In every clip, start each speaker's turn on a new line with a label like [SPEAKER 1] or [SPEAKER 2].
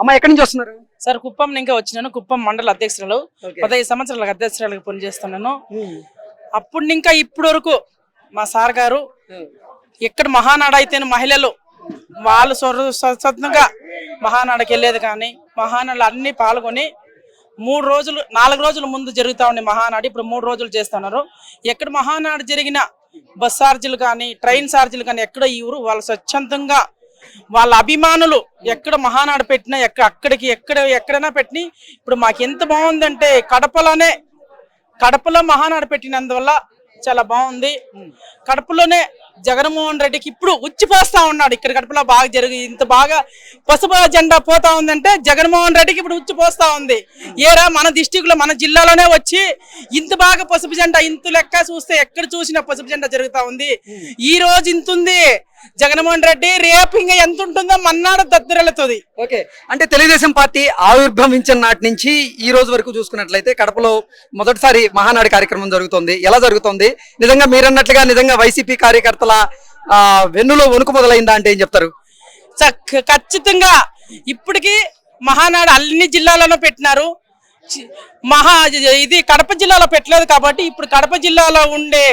[SPEAKER 1] అమ్మ ఎక్కడి నుంచి వస్తున్నారు?
[SPEAKER 2] సార్ కుప్పం ఇంకా వచ్చినాను. కుప్పం మండల అధ్యక్షురాలు 15 సంవత్సరాల అధ్యక్షురాలుగా పనిచేస్తున్నాను. అప్పుడు ఇంకా ఇప్పటి వరకు మా సార్ గారు ఎక్కడ మహానాడు అయితేనే మహిళలు వాళ్ళు స్వతంత్రంగా మహానాడుకి వెళ్ళేది, కానీ మహానాడు అన్ని పాల్గొని 4 రోజుల ముందు జరుగుతూ ఉండే మహానాడు ఇప్పుడు 3 రోజులు చేస్తున్నారు. ఎక్కడ మహానాడు జరిగిన బస్ ఛార్జీలు కానీ ట్రైన్ ఛార్జీలు కానీ ఎక్కడ ఈ ఊరు వాళ్ళు స్వచ్ఛందంగా వాళ్ళ అభిమానులు ఎక్కడ మహానాడు పెట్టినా ఎక్కడైనా పెట్టిన ఇప్పుడు మాకు ఎంత బాగుందంటే కడపలో మహానాడు పెట్టినందువల్ల చాలా బాగుంది. కడపలోనే జగన్మోహన్ రెడ్డికి ఇప్పుడు ఉచ్చిపోస్తా ఉన్నాడు. ఇక్కడ కడపలో బాగా జరిగి ఇంత బాగా పసుపు జెండా పోతా ఉందంటే జగన్మోహన్ రెడ్డికి ఇప్పుడు ఉచ్చిపోస్తా ఉంది. ఏరా మన డిస్టిక్ లో మన జిల్లాలోనే వచ్చి ఇంత బాగా పసుపు జెండా ఇంత లెక్క చూస్తే ఎక్కడ చూసినా పసుపు జెండా జరుగుతా ఉంది. ఈ రోజు ఇంత ఉంది జగన్మోహన్ రెడ్డి, రేపు ఇంకా ఎంత ఉంటుందో మన్నాడు దద్దరెళ్తుంది.
[SPEAKER 1] ఓకే, అంటే తెలుగుదేశం పార్టీ ఆవిర్భవించిన నాటి నుంచి ఈ రోజు వరకు చూసుకున్నట్లయితే కడపలో మొదటిసారి మహానాడు కార్యక్రమం జరుగుతుంది. ఎలా జరుగుతుంది? నిజంగా మీరన్నట్లుగా నిజంగా వైసీపీ కార్యకర్తల వెన్నులో వణుకు మొదలైందా అంటే ఏం చెప్తారు?
[SPEAKER 2] ఖచ్చితంగా ఇప్పటికీ మహానాడు అన్ని జిల్లాలలో పెట్టినారు. ఇది కడప జిల్లాలో పెట్టలేదు కాబట్టి ఇప్పుడు కడప జిల్లాలో ఉండే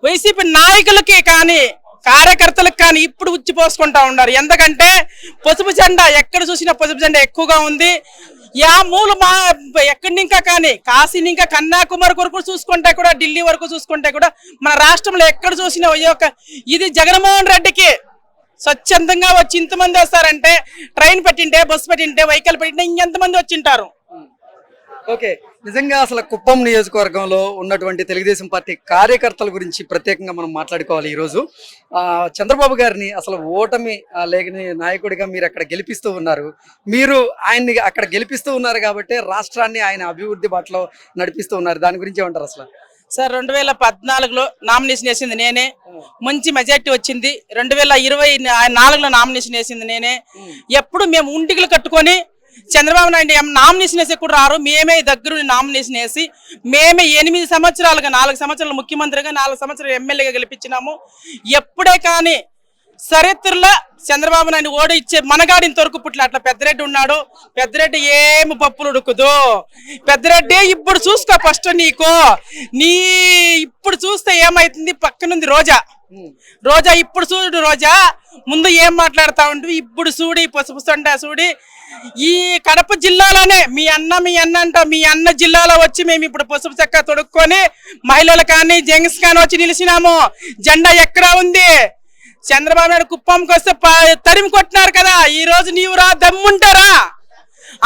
[SPEAKER 2] వైసీపీ నాయకులకి కానీ కార్యకర్తలకు కానీ ఇప్పుడు ఉచ్చిపోసుకుంటా ఉన్నారు. ఎందుకంటే పసుపు జెండా ఎక్కడ చూసినా పసుపు జెండా ఎక్కువగా ఉంది. ఎక్కడి ఇంకా కానీ కాశీ ఇంకా కన్యాకుమారి వరకు చూసుకుంటే కూడా ఢిల్లీ వరకు చూసుకుంటే కూడా మన రాష్ట్రంలో ఎక్కడ చూసినా ఇది జగన్మోహన్ రెడ్డికి స్వచ్ఛందంగా వచ్చి ఇంతమంది వస్తారంటే ట్రైన్ పెట్టింటే బస్సు పెట్టింటే వెహికల్ పెట్టింటే ఇంకెంతమంది వచ్చింటారు.
[SPEAKER 1] ఓకే, నిజంగా అసలు కుప్పం నియోజకవర్గంలో ఉన్నటువంటి తెలుగుదేశం పార్టీ కార్యకర్తల గురించి ప్రత్యేకంగా మనం మాట్లాడుకోవాలి. ఈరోజు చంద్రబాబు గారిని అసలు ఓటమి లేని నాయకుడిగా మీరు అక్కడ గెలిపిస్తూ ఉన్నారు. మీరు ఆయన్ని అక్కడ గెలిపిస్తూ ఉన్నారు కాబట్టి రాష్ట్రాన్ని ఆయన అభివృద్ధి బాటలో నడిపిస్తూ ఉన్నారు. దాని గురించి ఏమంటారు? అసలు
[SPEAKER 2] సార్ 2014లో నామినేషన్ వేసింది నేనే, మంచి మెజార్టీ వచ్చింది. 2024లో నామినేషన్ వేసింది నేనే. ఎప్పుడు మేము ఉంటికలు కట్టుకొని చంద్రబాబు నాయుడు నామినేషన్ వేసి కూడా రారు, మేమే దగ్గరుండి నామినేషన్ వేసి మేమే 8 సంవత్సరాలుగా 4 సంవత్సరాలు ముఖ్యమంత్రిగా 4 సంవత్సరాలు ఎమ్మెల్యేగా గెలిపించినాము. ఎప్పుడే కానీ చరిత్రలో చంద్రబాబు నాయుడు ఓడి ఇచ్చే మనగాడిని తొరకు పుట్ల అట్లా పెద్దరెడ్డి ఉన్నాడు. పెద్దరెడ్డి ఏమి పప్పులు ఉడుకుదు. పెద్దరెడ్డి ఇప్పుడు చూసుకో ఫస్ట్ ఇప్పుడు చూస్తే ఏమైతుంది, పక్కనుంది రోజా ఇప్పుడు చూడు. రోజా ముందు ఏం మాట్లాడుతా ఉంటుంది, ఇప్పుడు చూడి పసుపు సండా చూడి. ఈ కడప జిల్లాలోనే మీ అన్న జిల్లాలో వచ్చి మేము ఇప్పుడు పసుపు చెక్క తొడుక్కొని మహిళలు కానీ జెంట్స్ కానీ వచ్చి నిలిచినాము. జెండా ఎక్కడ ఉంది? చంద్రబాబు నాయుడు కుప్పంకి వస్తే తరిమి కొట్టినారు కదా. ఈ రోజు నీవు దమ్ముంటారా?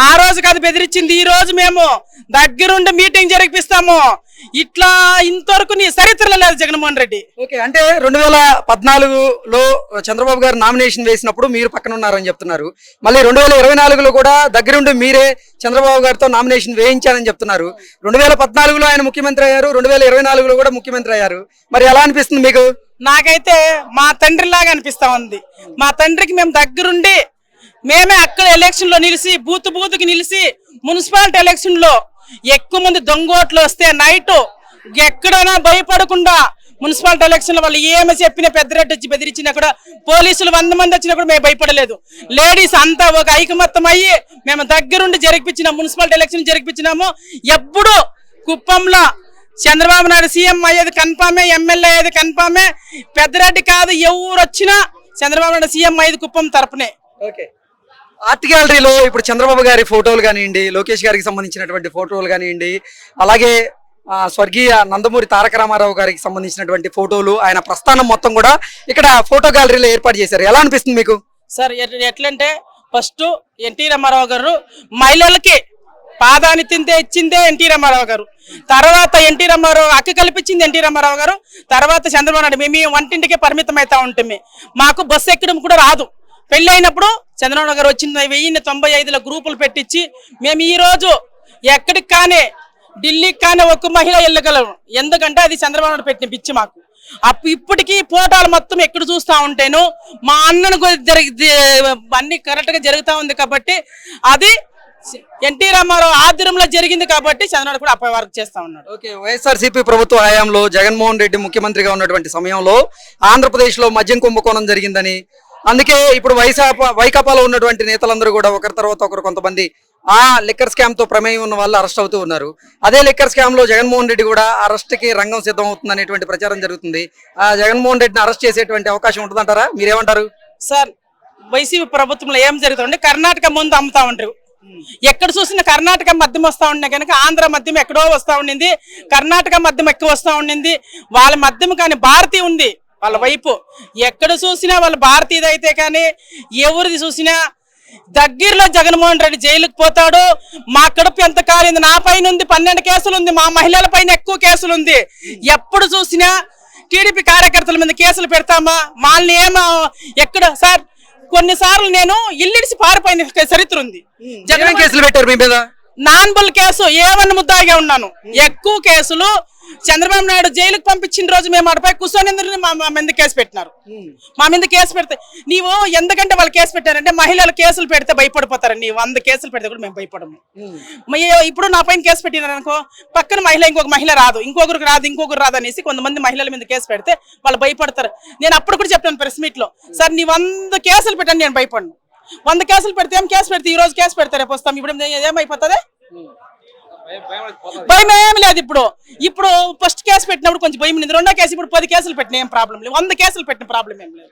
[SPEAKER 2] ఆ రోజు కాదు బెదిరించింది, ఈ రోజు మేము దగ్గరుండి మీటింగ్ జరిపిస్తాము. ఇట్లా ఇంతవరకు నీ చరిత్రలో లేదు జగన్మోహన్ రెడ్డి.
[SPEAKER 1] ఓకే, అంటే 2014లో చంద్రబాబు గారు నామినేషన్ వేసినప్పుడు మీరు పక్కన ఉన్నారని చెప్తున్నారు. మళ్ళీ 2024లో కూడా దగ్గరుండి మీరే చంద్రబాబు గారితో నామినేషన్ వేయించారని చెప్తున్నారు. 2014లో ఆయన ముఖ్యమంత్రి అయ్యారు, 2024లో కూడా ముఖ్యమంత్రి అయ్యారు. మరి ఎలా అనిపిస్తుంది మీకు?
[SPEAKER 2] నాకైతే మా తండ్రిలాగా అనిపిస్తా ఉంది. మా తండ్రికి మేము దగ్గరుండి మేమే అక్కడ ఎలక్షన్ లో నిలిచి బూత్కి నిలిచి మున్సిపాలిటీ ఎలక్షన్ లో ఎక్కువ మంది దొంగోట్లు వస్తే నైట్ ఎక్కడైనా భయపడకుండా మున్సిపాలిటీ ఎలక్షన్ లో వాళ్ళు ఏమి చెప్పిన పెద్దరెడ్డి వచ్చి బెదిరించినా కూడా పోలీసులు 100 మంది వచ్చినా కూడా మేము భయపడలేదు. లేడీస్ అంతా ఒక ఐకమత్యం అయ్యి మేము దగ్గరుండి జరిపించినాం. Municipality election జరిపించినాము. ఎప్పుడు కుప్పంలో చంద్రబాబు నాయుడు సీఎం అయ్యేది కన్ఫామే, ఎమ్మెల్యే అయ్యేది కన్ఫామే. పెద్దరెడ్డి కాదు ఎవరు వచ్చినా చంద్రబాబు నాయుడు సీఎం అయ్యేది కుప్పం తరపునే.
[SPEAKER 1] ఓకే, ఆర్ట్ గ్యాలరీలో ఇప్పుడు చంద్రబాబు గారి ఫోటోలు కానివ్వండి, లోకేష్ గారికి సంబంధించినటువంటి ఫోటోలు కానివ్వండి, అలాగే స్వర్గీయ నందమూరి తారక రామారావు గారికి సంబంధించినటువంటి ఫోటోలు, ఆయన ప్రస్థానం మొత్తం కూడా ఇక్కడ ఫోటో గ్యాలరీలో ఏర్పాటు చేశారు. ఎలా అనిపిస్తుంది మీకు?
[SPEAKER 2] సార్ ఎట్లంటే ఫస్ట్ ఎన్టీ రామారావు గారు మహిళలకి పాదానిత్యంతే ఇచ్చిందే ఎన్టీ రామారావు గారు. తర్వాత ఎన్టీ రామారావు అక్క కల్పించింది ఎన్టీ రామారావు గారు. తర్వాత చంద్రబాబు నాయుడు. మేము వంటింటికే పరిమితం అవుతా ఉంటుంది. మాకు బస్సు ఎక్కడం కూడా రాదు. పెళ్లి అయినప్పుడు చంద్రబాబు గారు వచ్చింది 1095లో గ్రూపులు పెట్టించి మేము ఈ రోజు ఎక్కడికి కానీ ఢిల్లీకి కానీ ఒక్క మహిళ వెళ్ళగలము. ఎందుకంటే అది చంద్రబాబు నాయుడు పెట్టిన పిచ్చి మాకు. ఇప్పటికీ ఫోటోలు మొత్తం ఎక్కడ చూస్తూ ఉంటేను మా అన్నను అన్ని కరెక్ట్గా జరుగుతూ ఉంది కాబట్టి అది ఎన్టీ రామారావు ఆధ్వర్యంలో జరిగింది కాబట్టి చంద్రబాబు కూడా అప్పటి వరకు చేస్తా ఉన్నాడు.
[SPEAKER 1] ఓకే, వైఎస్ఆర్సీపీ ప్రభుత్వ హయాంలో జగన్మోహన్ రెడ్డి ముఖ్యమంత్రిగా ఉన్నటువంటి సమయంలో ఆంధ్రప్రదేశ్లో మద్యం కుంభకోణం జరిగిందని అందుకే ఇప్పుడు వైకాపాలో ఉన్నటువంటి నేతలందరూ కూడా ఒకరి తర్వాత ఒకరు కొంతమంది ఆ లిక్కర్ స్కామ్ తో ప్రమేయం ఉన్న వాళ్ళు అరెస్ట్ అవుతూ ఉన్నారు. అదే లిక్కర్ స్కామ్ లో జగన్మోహన్ రెడ్డి కూడా అరెస్ట్ కి రంగం సిద్ధం అవుతుంది అనేటువంటి ప్రచారం జరుగుతుంది. ఆ జగన్మోహన్ రెడ్డిని అరెస్ట్ చేసేటువంటి అవకాశం ఉంటుందంటారా? మీరేమంటారు?
[SPEAKER 2] సార్ వైసీపీ ప్రభుత్వంలో ఏం జరుగుతుందంటే కర్ణాటక ముందు అమ్ముతా ఉంటారు. ఎక్కడ చూసినా కర్ణాటక మద్యం వస్తా ఉండే కనుక ఆంధ్ర మద్యం ఎక్కడో వస్తా ఉండింది, కర్ణాటక మద్యం ఎక్కువ వస్తా ఉండింది. వాళ్ళ మద్యం కానీ భారతీయ ఉంది వాళ్ళ వైపు. ఎక్కడ చూసినా వాళ్ళు భారతీయది అయితే కానీ ఎవరిది చూసినా దగ్గరలో జగన్మోహన్ రెడ్డి జైలుకి పోతాడు. మా కడుపు ఎంత కాలింది, నా పైన ఉంది 12 కేసులు ఉంది, మా మహిళల పైన ఎక్కువ కేసులు ఉంది. ఎప్పుడు చూసినా టీడీపీ కార్యకర్తల మీద కేసులు పెడతామా? వాళ్ళని ఏమో ఎక్కడ సార్ కొన్నిసార్లు నేను ఇల్లిడిసి పారిపోయిన చరిత్ర ఉంది.
[SPEAKER 1] జగన్ కేసులు పెట్టారు మీ మీద?
[SPEAKER 2] నాన్బుల్ కేసు ఏమన్నా ముద్దాగా ఉన్నాను. ఎక్కువ కేసులు చంద్రబాబు నాయుడు జైలుకు పంపించిన రోజు మేము అటుపై కూర్చొని మా మీద కేసు పెట్టినారు. మా మీద కేసు పెడితే నీవు ఎందుకంటే వాళ్ళు కేసు పెట్టారంటే మహిళలు కేసులు పెడితే భయపడిపోతారని, నీవు 100 కేసులు పెడితే కూడా మేము భయపడము. ఇప్పుడు నా పైన కేసు పెట్టినారు అనుకో, పక్కన ఇంకొక మహిళ రాదు, ఇంకొకరు రాదు అనేసి కొంతమంది మహిళల మీద కేసు పెడితే వాళ్ళు భయపడతారు. నేను అప్పుడు కూడా చెప్పాను ప్రెస్ మీట్ లో, సార్ నీ 100 కేసులు పెట్టండి నేను భయపడను. 100 కేసులు పెడితే ఏం కేసు పెడితే ఈ రోజు కేసు పెడతారు రేపు వస్తాం, ఇప్పుడు ఏమైపోతుంది? భయం ఏమి లేదు. ఇప్పుడు ఫస్ట్ కేసు పెట్టినప్పుడు కొంచెం భయం ఉంది, రెండో కేసు ఇప్పుడు 10 కేసులు పెట్టిన ఏం ప్రాబ్లం లేదు, 100 కేసులు పెట్టిన ప్రాబ్లం ఏం లేదు.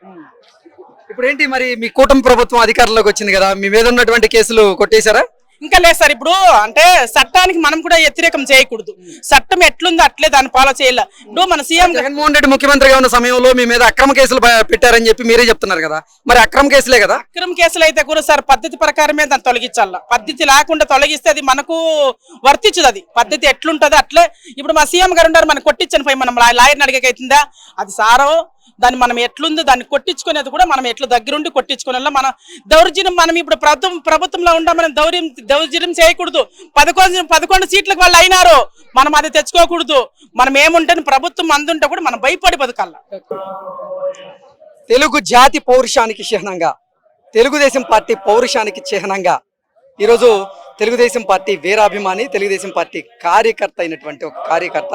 [SPEAKER 1] ఇప్పుడు ఏంటి మరి మీ కూటమి ప్రభుత్వం అధికారంలోకి వచ్చింది కదా, మీ మీద ఉన్నటువంటి కేసులు కొట్టేశారా?
[SPEAKER 2] ఇంకా లేదు సార్. ఇప్పుడు అంటే చట్టానికి మనం కూడా వ్యతిరేకం చేయకూడదు. చట్టం ఎట్లుందో అట్లే దాన్ని ఫాలో చేయాలి. ఇప్పుడు మన సీఎం
[SPEAKER 1] జగన్మోహన్ రెడ్డి ముఖ్యమంత్రిగా ఉన్న సమయంలో మీ మీద అక్రమ కేసులు పెట్టారని చెప్పి మీరే చెప్తున్నారు కదా, మరి అక్రమ కేసులే కదా?
[SPEAKER 2] అక్రమ కేసులు అయితే కూడా సార్ పద్ధతి ప్రకారమే దాన్ని తొలగించాల. పద్ధతి లేకుండా తొలగిస్తే అది మనకు వర్తించదు. అది పద్ధతి ఎట్లుంటదో అట్లే. ఇప్పుడు మా సీఎం గారు ఉన్నారు, మనం కొట్టించని పోయి మనం లాయర్ని అడిగేకైతుందా? అది సారో దాన్ని మనం ఎట్లుందో దాన్ని కొట్టించుకునేది కూడా మనం ఎట్లా దగ్గరుండి కొట్టించుకునే. మన దౌర్జన్యం మనం ఇప్పుడు ప్రభుత్వంలో ఉంటాం, మనం దౌర్జన్యం చేయకూడదు. 11 సీట్లకు వాళ్ళు అయినారు, మనం అది తెచ్చుకోకూడదు. మనం ఏముంటే ప్రభుత్వం అందుంటే కూడా మనం భయపడి బతకాల.
[SPEAKER 1] తెలుగు జాతి పౌరుషానికి చిహ్నంగా, తెలుగుదేశం పార్టీ పౌరుషానికి చిహ్నంగా ఈరోజు తెలుగుదేశం పార్టీ వీరాభిమాని, తెలుగుదేశం పార్టీ కార్యకర్త అయినటువంటి ఒక కార్యకర్త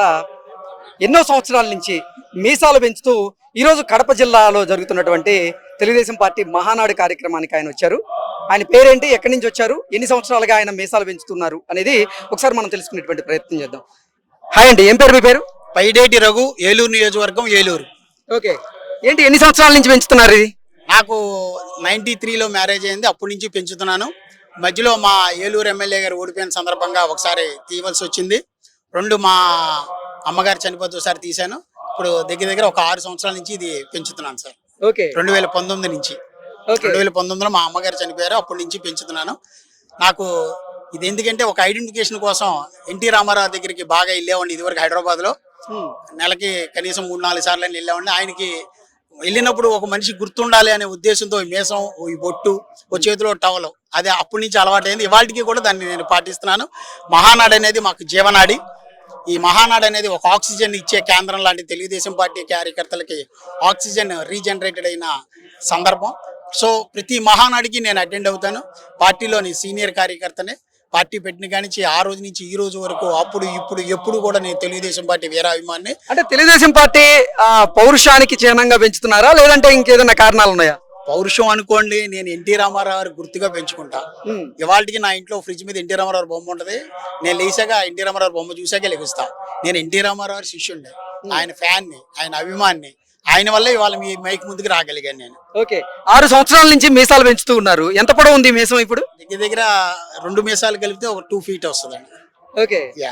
[SPEAKER 1] ఎన్నో సంవత్సరాల నుంచి మీసాలు పెంచుతూ ఈరోజు కడప జిల్లాలో జరుగుతున్నటువంటి తెలుగుదేశం పార్టీ మహానాడు కార్యక్రమానికి ఆయన వచ్చారు. ఆయన పేరేంటి, ఎక్కడి నుంచి వచ్చారు, ఎన్ని సంవత్సరాలుగా ఆయన మీసాలు పెంచుతున్నారు అనేది ఒకసారి మనం తెలుసుకునేటువంటి ప్రయత్నం చేద్దాం. హాయ్ అండి, ఏం పేరు మీ పేరు?
[SPEAKER 3] పైడేటి రఘు, ఏలూరు నియోజకవర్గం, ఏలూరు.
[SPEAKER 1] ఓకే, ఏంటి ఎన్ని సంవత్సరాల నుంచి పెంచుతున్నారు ఇది?
[SPEAKER 3] నాకు 93లో మ్యారేజ్ అయింది, అప్పటి నుంచి పెంచుతున్నాను. మధ్యలో మా ఏలూరు ఎమ్మెల్యే గారు ఓడిపోయిన సందర్భంగా ఒకసారి తీయవలసి వచ్చింది. 2 మా అమ్మగారు చనిపోతే ఒకసారి తీశాను. ఇప్పుడు దగ్గర ఒక 6 సంవత్సరాల నుంచి ఇది పెంచుతున్నాను సార్.
[SPEAKER 1] ఓకే,
[SPEAKER 3] 2019 నుంచి. 2019లో మా అమ్మగారు చనిపోయారు, అప్పటి నుంచి పెంచుతున్నాను. నాకు ఇది ఎందుకంటే ఒక ఐడెంటిఫికేషన్ కోసం ఎన్టీ రామారావు దగ్గరికి బాగా వెళ్ళేవాడిని ఇదివరకు హైదరాబాద్లో. నెలకి కనీసం 3-4 సార్లు వెళ్ళేవాడిని. ఆయనకి వెళ్ళినప్పుడు ఒక మనిషి గుర్తుండాలి అనే ఉద్దేశంతో ఈ మీసం, ఈ బొట్టు, ఓ చేతిలో టవల్, అది అప్పటి నుంచి అలవాటైంది. ఇవాళకి కూడా దాన్ని నేను పాటిస్తున్నాను. మహానాడు అనేది మాకు జీవనాడి. ఈ మహానాడు అనేది ఒక ఆక్సిజన్ ఇచ్చే కేంద్రం లాంటి తెలుగుదేశం పార్టీ కార్యకర్తలకి ఆక్సిజన్ రీజనరేటెడ్ అయిన సందర్భం. సో ప్రతి మహానాడికి నేను అటెండ్ అవుతాను. పార్టీలోని సీనియర్ కార్యకర్తనే. పార్టీ పెట్టిన కానించి ఆ రోజు నుంచి ఈ రోజు వరకు అప్పుడు ఇప్పుడు ఎప్పుడు కూడా నేను తెలుగుదేశం పార్టీ వీరాభిమాన్ని.
[SPEAKER 1] అంటే తెలుగుదేశం పార్టీ పౌరుషానికి చిహ్నంగా పెంచుతున్నారా, లేదంటే ఇంకేదైనా కారణాలు ఉన్నాయా?
[SPEAKER 3] పౌరుషం అనుకోండి, నేను ఎన్టీ రామారావు గుర్తుగా పెంచుకుంటా. ఇవాళకి నా ఇంట్లో ఫ్రిడ్జ్ మీద ఎన్టీ రామారావు బొమ్మ ఉంటది. నేను లేచాక ఎన్టీ రామారావు బొమ్మ చూసాకే లెగుస్తా. నేను ఎన్టీ రామారావు శిష్యుండే, ఆయన ఫ్యాన్ని, ఆయన అభిమాన్ని. ఆయన వల్ల ఇవాళ మీ మైక్ ముందుకు రాగలిగాను నేను.
[SPEAKER 1] ఓకే, 6 సంవత్సరాల నుంచి మీసాలు పెంచుతూ ఉన్నారు. ఎంత పొడవు ఉంది మీసం ఇప్పుడు?
[SPEAKER 3] దగ్గర 2 మీసాలు కలిపితే ఒక 2 feet వస్తుందండి.
[SPEAKER 1] Okay,
[SPEAKER 3] yeah.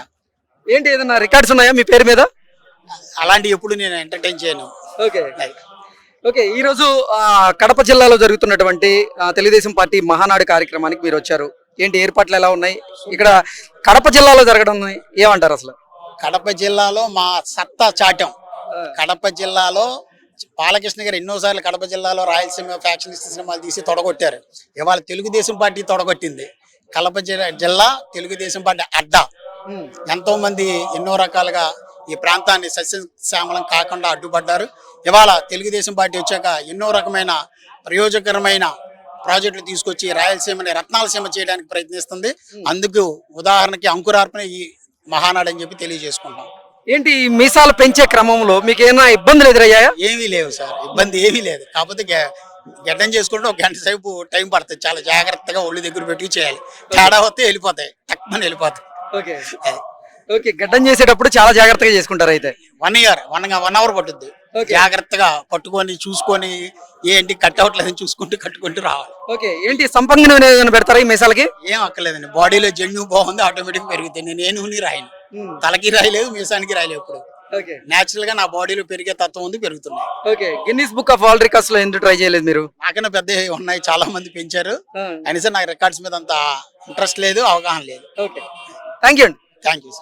[SPEAKER 1] ఏంటి ఏదన్నా రికార్డ్స్ ఉన్నాయా మీ పేరు మీద?
[SPEAKER 3] అలాంటి ఎప్పుడు నేను ఎంటర్టైన్ చేయను.
[SPEAKER 1] ఓకే ఓకే, ఈ రోజు కడప జిల్లాలో జరుగుతున్నటువంటి తెలుగుదేశం పార్టీ మహానాడు కార్యక్రమానికి మీరు వచ్చారు. ఏంటి ఏర్పాట్లు ఎలా ఉన్నాయి ఇక్కడ కడప జిల్లాలో జరగడం ఏమంటారు అసలు?
[SPEAKER 3] కడప జిల్లాలో మా సత్తా చాటం. కడప జిల్లాలో బాలకృష్ణ గారు ఎన్నోసార్లు కడప జిల్లాలో రాయలసీమ ఫ్యాక్షనిస్ట్ సినిమాలు తీసి తొడగొట్టారు. ఇవాళ తెలుగుదేశం పార్టీ తొడగొట్టింది. కడప జిల్లా తెలుగుదేశం పార్టీ అడ్డా. ఎంతో మంది ఎన్నో రకాలుగా ఈ ప్రాంతాన్ని సస్యశ్యామలం కాకుండా అడ్డుపడ్డారు. ఇవాళ తెలుగుదేశం పార్టీ వచ్చాక ఎన్నో రకమైన ప్రయోజకరమైన ప్రాజెక్టులు తీసుకొచ్చి రాయలసీమని రత్నాలసీమ చేయడానికి ప్రయత్నిస్తుంది. అందుకు ఉదాహరణకి అంకురార్పణ ఈ మహానాడు అని చెప్పి తెలియజేసుకుంటాం.
[SPEAKER 1] ఏంటి మీసాలు పెంచే క్రమంలో మీకు ఏమైనా ఇబ్బందులు ఎదురయ్యాయా?
[SPEAKER 3] ఏమీ లేవు సార్, ఇబ్బంది ఏమీ లేదు. కాకపోతే గడ్డం చేసుకుంటే ఒక గంట సేపు టైం పడుతుంది, చాలా జాగ్రత్తగా ఒళ్ళు దగ్గర పెట్టి చేయాలి. తేడా వస్తే వెళ్ళిపోతాయి, తక్కువ వెళ్ళిపోతాయి.
[SPEAKER 1] ఓకే ఓకే, గడ్డం చేసేటప్పుడు చాలా జాగ్రత్తగా చేసుకుంటారు అయితే.
[SPEAKER 3] 1 ఇయర్ 1 అవర్ పట్టుద్ది. జాగ్రత్తగా పట్టుకొని చూసుకొని ఏంటి కట్ అవ్వట్లేదని చూసుకుంటూ కట్టుకుంటూ రావాలి.
[SPEAKER 1] ఓకే, ఏంటి సంపంగి నూనె ఏదైనా పెడతారా ఈ మీసాలకి?
[SPEAKER 3] ఏం అక్కర్లేదండి, బాడీలో జన్యు బాగుంది, ఆటోమేటిక్ పెరుగుతాయి. నేను ఏ నూనె రాయను, తలకి రాయలేదు, మీసానికి రాయలేదు. ఎప్పుడు
[SPEAKER 1] ఓకే,
[SPEAKER 3] నేచురల్ గా నా బాడీలో పెరిగే తత్వం ఉంది, పెరుగుతున్నాయి.
[SPEAKER 1] Okay, Guinness book of world records లో ఎందుకు ట్రై చేయలేదు మీరు?
[SPEAKER 3] నాకన్నా పెద్ద ఉన్నాయి, చాలా మంది పెంచారు. అయినా సరే నాకు రికార్డ్స్ మీద అంత ఇంట్రెస్ట్ లేదు, అవగాహన లేదు.
[SPEAKER 1] ఓకే, థ్యాంక్ యూ అండి.
[SPEAKER 3] Thank you.